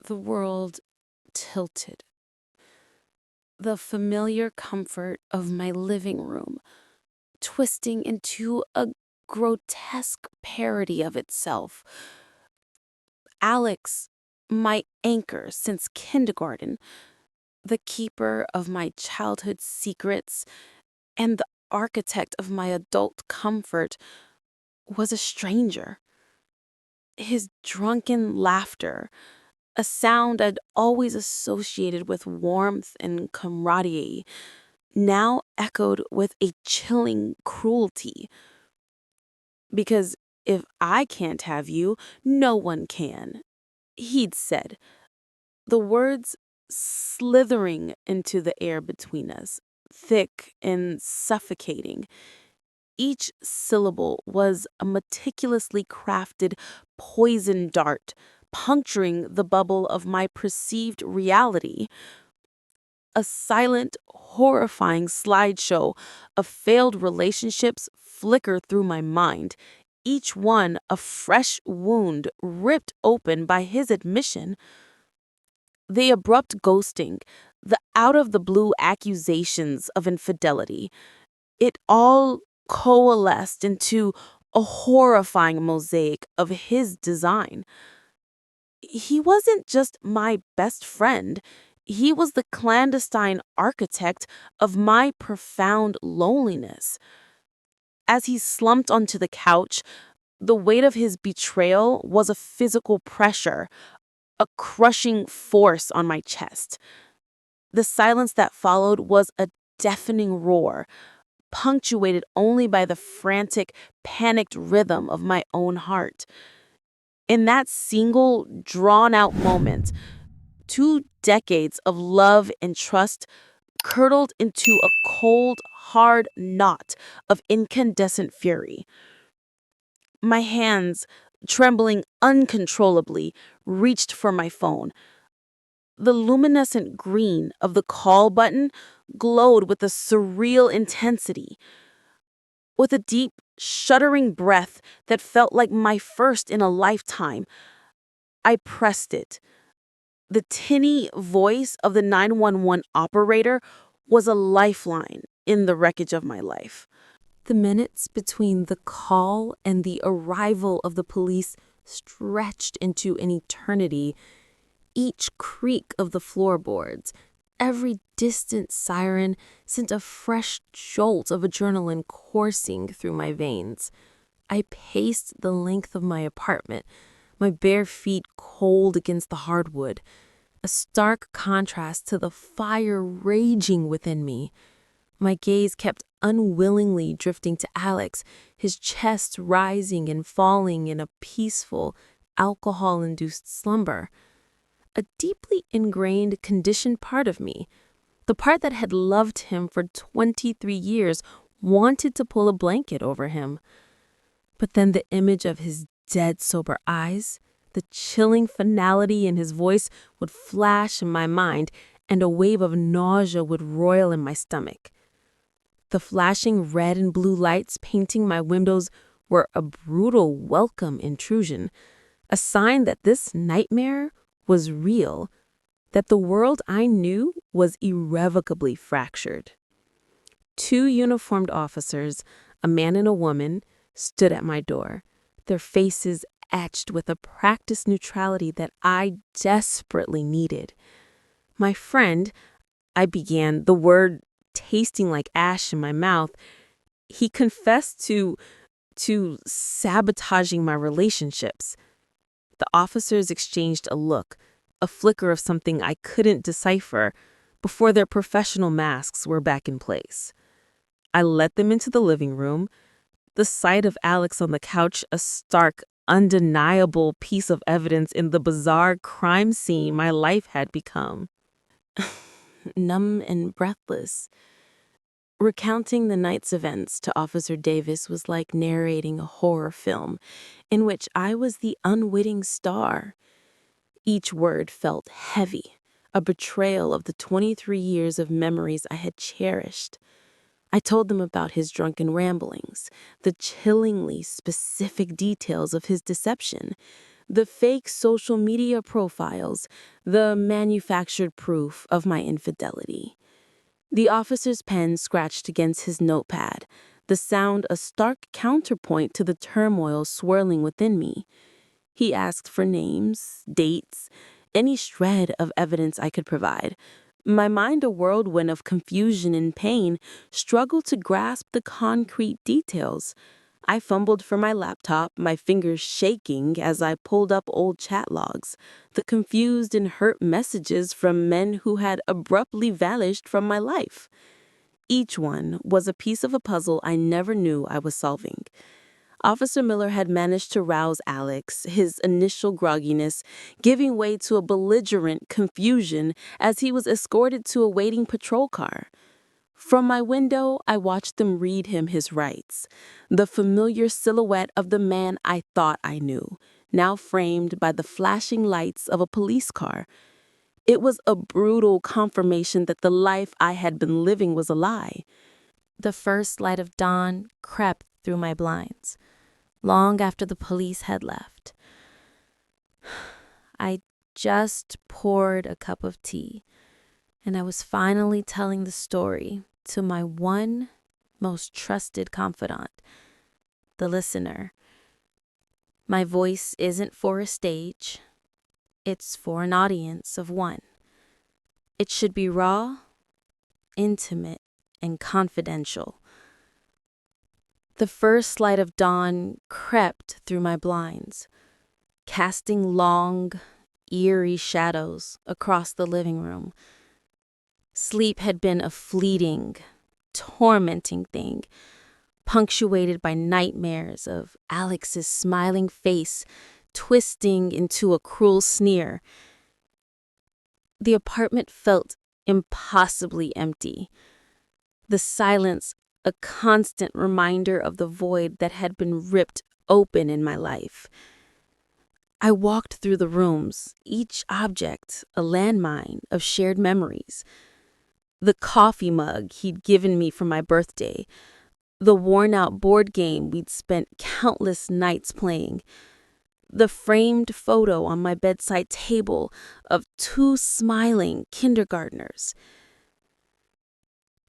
The world tilted. The familiar comfort of my living room twisting into a grotesque parody of itself. Alex, my anchor since kindergarten, the keeper of my childhood secrets, and the architect of my adult comfort, was a stranger. His drunken laughter, a sound I'd always associated with warmth and camaraderie, now echoed with a chilling cruelty. Because if I can't have you, no one can, he'd said, the words slithering into the air between us, thick and suffocating. Each syllable was a meticulously crafted poison dart, puncturing the bubble of my perceived reality. A silent, horrifying slideshow of failed relationships flickered through my mind, each one a fresh wound ripped open by his admission. The abrupt ghosting, the out-of-the-blue accusations of infidelity, it all coalesced into a horrifying mosaic of his design. He wasn't just my best friend, he was the clandestine architect of my profound loneliness. As he slumped onto the couch, the weight of his betrayal was a physical pressure, a crushing force on my chest. The silence that followed was a deafening roar, punctuated only by the frantic, panicked rhythm of my own heart. In that single, drawn-out moment, 2 decades of love and trust curdled into a cold, hard knot of incandescent fury. My hands, trembling uncontrollably, reached for my phone. The luminescent green of the call button glowed with a surreal intensity. With a deep, shuddering breath that felt like my first in a lifetime, I pressed it. The tinny voice of the 911 operator was a lifeline in the wreckage of my life. The minutes between the call and the arrival of the police stretched into an eternity. Each creak of the floorboards, every distant siren sent a fresh jolt of adrenaline coursing through my veins. I paced the length of my apartment, my bare feet cold against the hardwood, a stark contrast to the fire raging within me. My gaze kept unwillingly drifting to Alex, his chest rising and falling in a peaceful, alcohol-induced slumber. A deeply ingrained, conditioned part of me, the part that had loved him for 23 years, wanted to pull a blanket over him. But then the image of his dead, sober eyes, the chilling finality in his voice would flash in my mind, and a wave of nausea would roil in my stomach. The flashing red and blue lights painting my windows were a brutal welcome intrusion, a sign that this nightmare was real, that the world I knew was irrevocably fractured. 2 uniformed officers, a man and a woman, stood at my door, their faces etched with a practiced neutrality that I desperately needed. My friend, I began, the word tasting like ash in my mouth, he confessed to sabotaging my relationships. The officers exchanged a look, a flicker of something I couldn't decipher, before their professional masks were back in place. I led them into the living room, the sight of Alex on the couch a stark, undeniable piece of evidence in the bizarre crime scene my life had become. Numb and breathless, recounting the night's events to Officer Davis was like narrating a horror film in which I was the unwitting star. Each word felt heavy, a betrayal of the 23 years of memories I had cherished. I told them about his drunken ramblings, the chillingly specific details of his deception, The fake social media profiles, the manufactured proof of my infidelity. The officer's pen scratched against his notepad, the sound a stark counterpoint to the turmoil swirling within me. He asked for names, dates, any shred of evidence I could provide. My mind, a whirlwind of confusion and pain, struggled to grasp the concrete details. I fumbled for my laptop, my fingers shaking as I pulled up old chat logs, the confused and hurt messages from men who had abruptly vanished from my life. Each one was a piece of a puzzle I never knew I was solving. Officer Miller had managed to rouse Alex, his initial grogginess giving way to a belligerent confusion as he was escorted to a waiting patrol car. From my window, I watched them read him his rights, the familiar silhouette of the man I thought I knew, now framed by the flashing lights of a police car. It was a brutal confirmation that the life I had been living was a lie. The first light of dawn crept through my blinds, long after the police had left. I just poured a cup of tea, and I was finally telling the story to my one most trusted confidant, the listener. My voice isn't for a stage, it's for an audience of one. It should be raw, intimate, and confidential. The first light of dawn crept through my blinds, casting long, eerie shadows across the living room. Sleep had been a fleeting, tormenting thing, punctuated by nightmares of Alex's smiling face twisting into a cruel sneer. The apartment felt impossibly empty. The silence, a constant reminder of the void that had been ripped open in my life. I walked through the rooms, each object a landmine of shared memories. The coffee mug he'd given me for my birthday, the worn-out board game we'd spent countless nights playing, the framed photo on my bedside table of two smiling kindergartners.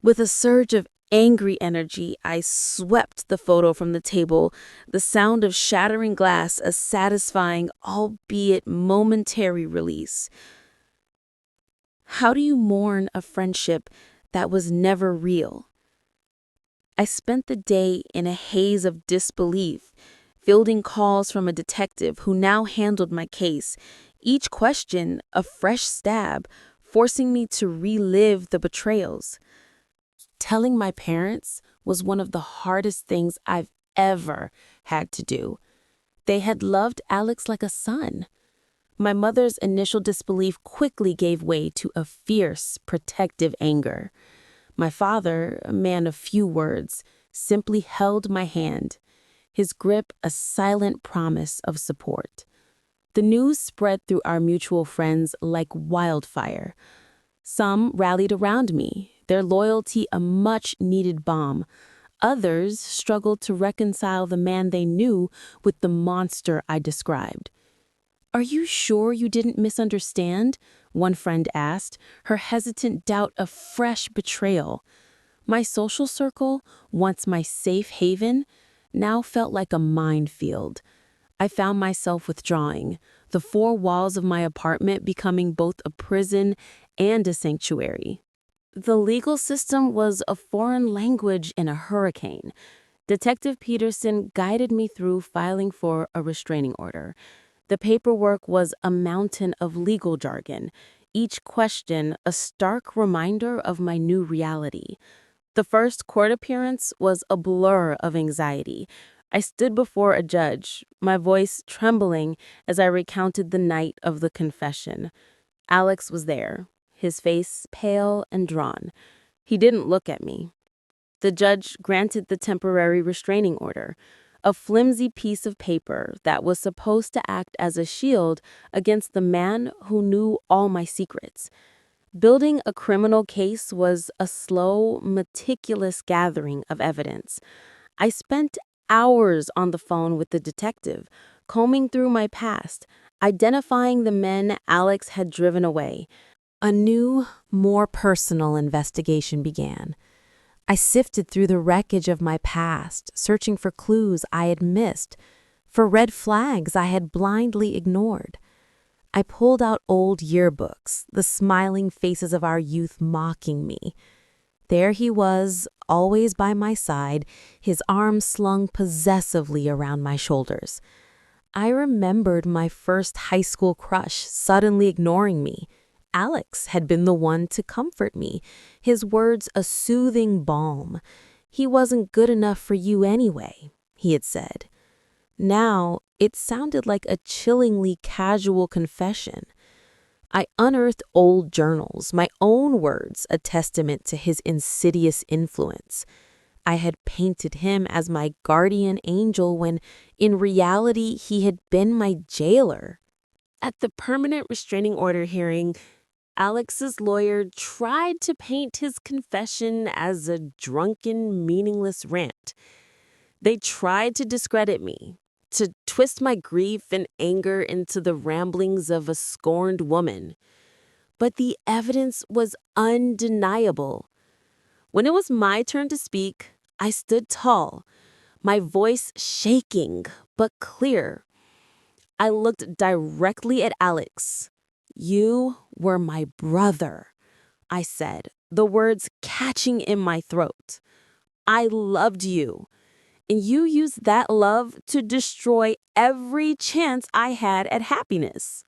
With a surge of angry energy, I swept the photo from the table, the sound of shattering glass a satisfying, albeit momentary release. How do you mourn a friendship that was never real? I spent the day in a haze of disbelief, fielding calls from a detective who now handled my case, each question a fresh stab, forcing me to relive the betrayals. Telling my parents was one of the hardest things I've ever had to do. They had loved Alex like a son. My mother's initial disbelief quickly gave way to a fierce, protective anger. My father, a man of few words, simply held my hand, his grip a silent promise of support. The news spread through our mutual friends like wildfire. Some rallied around me, their loyalty a much-needed balm. Others struggled to reconcile the man they knew with the monster I described. "Are you sure you didn't misunderstand?" one friend asked, her hesitant doubt a fresh betrayal. My social circle, once my safe haven, now felt like a minefield. I found myself withdrawing, the four walls of my apartment becoming both a prison and a sanctuary. The legal system was a foreign language in a hurricane. Detective Peterson guided me through filing for a restraining order. The paperwork was a mountain of legal jargon, each question a stark reminder of my new reality. The first court appearance was a blur of anxiety. I stood before a judge, my voice trembling as I recounted the night of the confession. Alex was there, his face pale and drawn. He didn't look at me. The judge granted the temporary restraining order, a flimsy piece of paper that was supposed to act as a shield against the man who knew all my secrets. Building a criminal case was a slow, meticulous gathering of evidence. I spent hours on the phone with the detective, combing through my past, identifying the men Alex had driven away. A new, more personal investigation began. I sifted through the wreckage of my past, searching for clues I had missed, for red flags I had blindly ignored. I pulled out old yearbooks, the smiling faces of our youth mocking me. There he was, always by my side, his arms slung possessively around my shoulders. I remembered my first high school crush suddenly ignoring me. Alex had been the one to comfort me, his words a soothing balm. "He wasn't good enough for you anyway," he had said. Now, it sounded like a chillingly casual confession. I unearthed old journals, my own words, a testament to his insidious influence. I had painted him as my guardian angel when, in reality, he had been my jailer. At the permanent restraining order hearing, Alex's lawyer tried to paint his confession as a drunken, meaningless rant. They tried to discredit me, to twist my grief and anger into the ramblings of a scorned woman. But the evidence was undeniable. When it was my turn to speak, I stood tall, my voice shaking but clear. I looked directly at Alex. "You were my brother," I said, the words catching in my throat. "I loved you, and you used that love to destroy every chance I had at happiness."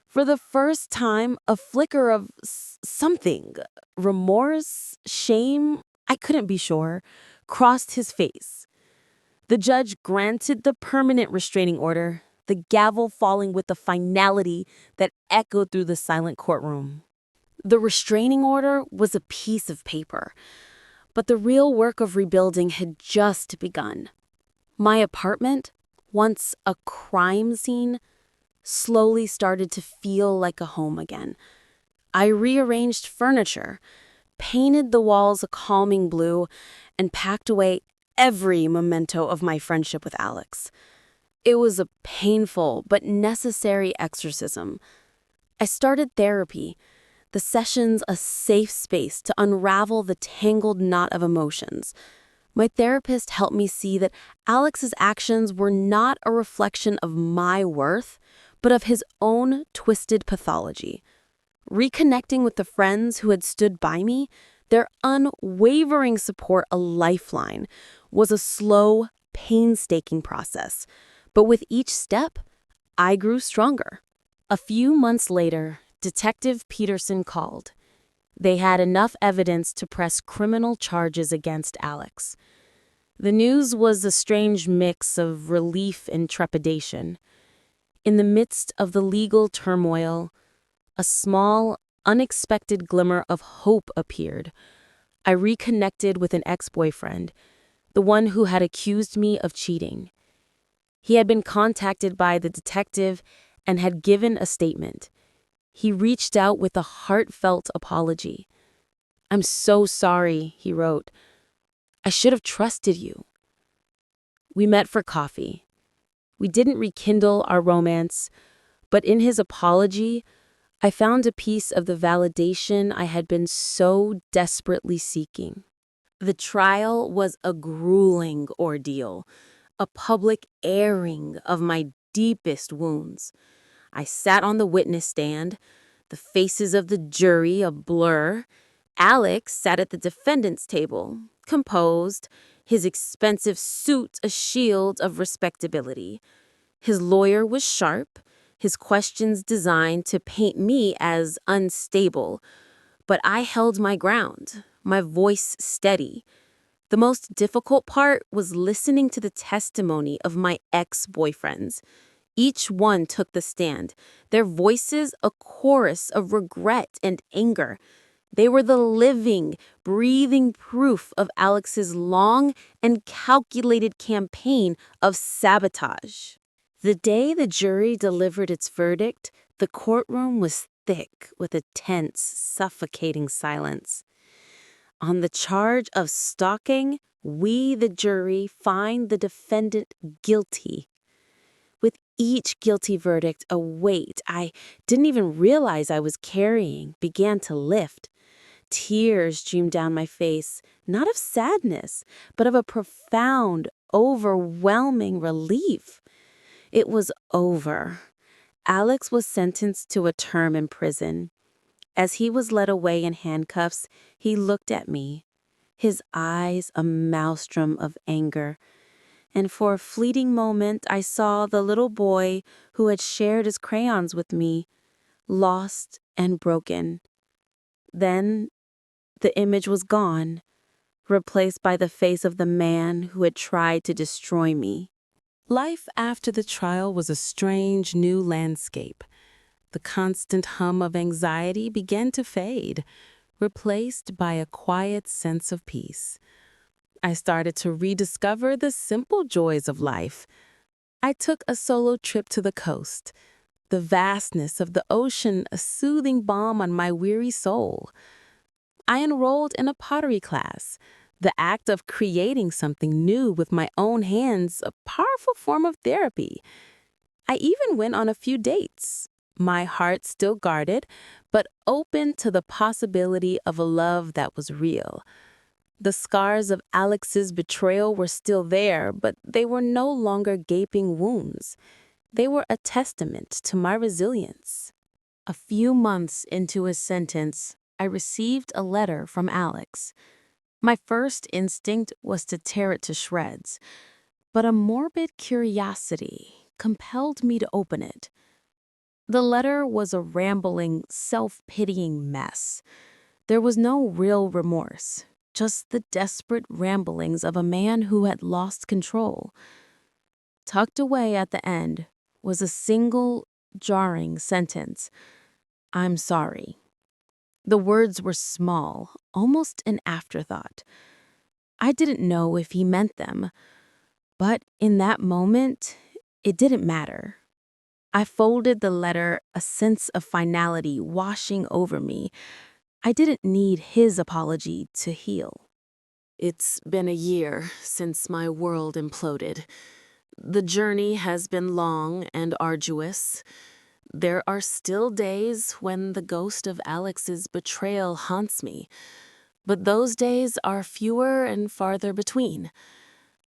For the first time, a flicker of something, remorse, shame, I couldn't be sure, crossed his face. The judge granted the permanent restraining order, the gavel falling with a finality that echoed through the silent courtroom. The restraining order was a piece of paper, but the real work of rebuilding had just begun. My apartment, once a crime scene, slowly started to feel like a home again. I rearranged furniture, painted the walls a calming blue, and packed away every memento of my friendship with Alex. It was a painful but necessary exorcism. I started therapy, the sessions a safe space to unravel the tangled knot of emotions. My therapist helped me see that Alex's actions were not a reflection of my worth, but of his own twisted pathology. Reconnecting with the friends who had stood by me, their unwavering support a lifeline, was a slow, painstaking process. But with each step, I grew stronger. A few months later, Detective Peterson called. They had enough evidence to press criminal charges against Alex. The news was a strange mix of relief and trepidation. In the midst of the legal turmoil, a small, unexpected glimmer of hope appeared. I reconnected with an ex-boyfriend, the one who had accused me of cheating. He had been contacted by the detective and had given a statement. He reached out with a heartfelt apology. "I'm so sorry," he wrote. "I should have trusted you." We met for coffee. We didn't rekindle our romance, but in his apology, I found a piece of the validation I had been so desperately seeking. The trial was a grueling ordeal, a public airing of my deepest wounds. I sat on the witness stand, the faces of the jury a blur. Alex sat at the defendant's table, composed, his expensive suit a shield of respectability. His lawyer was sharp, his questions designed to paint me as unstable, but I held my ground, my voice steady. The most difficult part was listening to the testimony of my ex-boyfriends. Each one took the stand, their voices a chorus of regret and anger. They were the living, breathing proof of Alex's long and calculated campaign of sabotage. The day the jury delivered its verdict, the courtroom was thick with a tense, suffocating silence. On the charge of stalking, we, the jury, find the defendant guilty. With Each guilty verdict, a weight I didn't even realize I was carrying, began to lift. Tears streamed down my face, not of sadness, but of a profound, overwhelming relief. It was over. Alex was sentenced to a term in prison. As he was led away in handcuffs, he looked at me, his eyes a maelstrom of anger. And for a fleeting moment, I saw the little boy who had shared his crayons with me, lost and broken. Then the image was gone, replaced by the face of the man who had tried to destroy me. Life after the trial was a strange new landscape. The constant hum of anxiety began to fade, replaced by a quiet sense of peace. I started to rediscover the simple joys of life. I took a solo trip to the coast, the vastness of the ocean a soothing balm on my weary soul. I enrolled in a pottery class, the act of creating something new with my own hands, a powerful form of therapy. I even went on a few dates, my heart still guarded, but open to the possibility of a love that was real. The scars of Alex's betrayal were still there, but they were no longer gaping wounds. They were a testament to my resilience. A few months into his sentence, I received a letter from Alex. My first instinct was to tear it to shreds, but a morbid curiosity compelled me to open it. The letter was a rambling, self-pitying mess. There was no real remorse, just the desperate ramblings of a man who had lost control. Tucked away at the end was a single, jarring sentence: "I'm sorry." The words were small, almost an afterthought. I didn't know if he meant them, but in that moment, it didn't matter. I folded the letter, a sense of finality washing over me. I didn't need his apology to heal. It's been a year since my world imploded. The journey has been long and arduous. There are still days when the ghost of Alex's betrayal haunts me, but those days are fewer and farther between.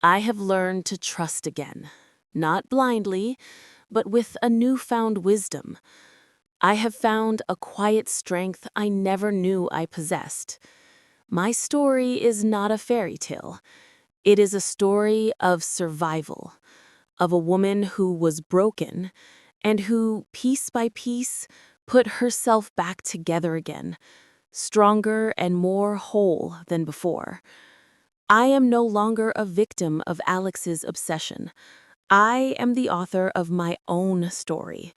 I have learned to trust again, not blindly, but with a newfound wisdom. I have found a quiet strength I never knew I possessed. My story is not a fairy tale. It is a story of survival, of a woman who was broken and who, piece by piece, put herself back together again, stronger and more whole than before. I am no longer a victim of Alex's obsession. I am the author of my own story.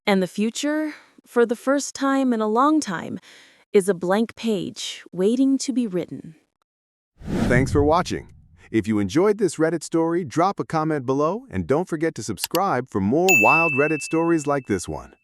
And the future, for the first time in a long time, is a blank page waiting to be written. Thanks for watching. If you enjoyed this Reddit story, drop a comment below and don't forget to subscribe for more wild Reddit stories like this one.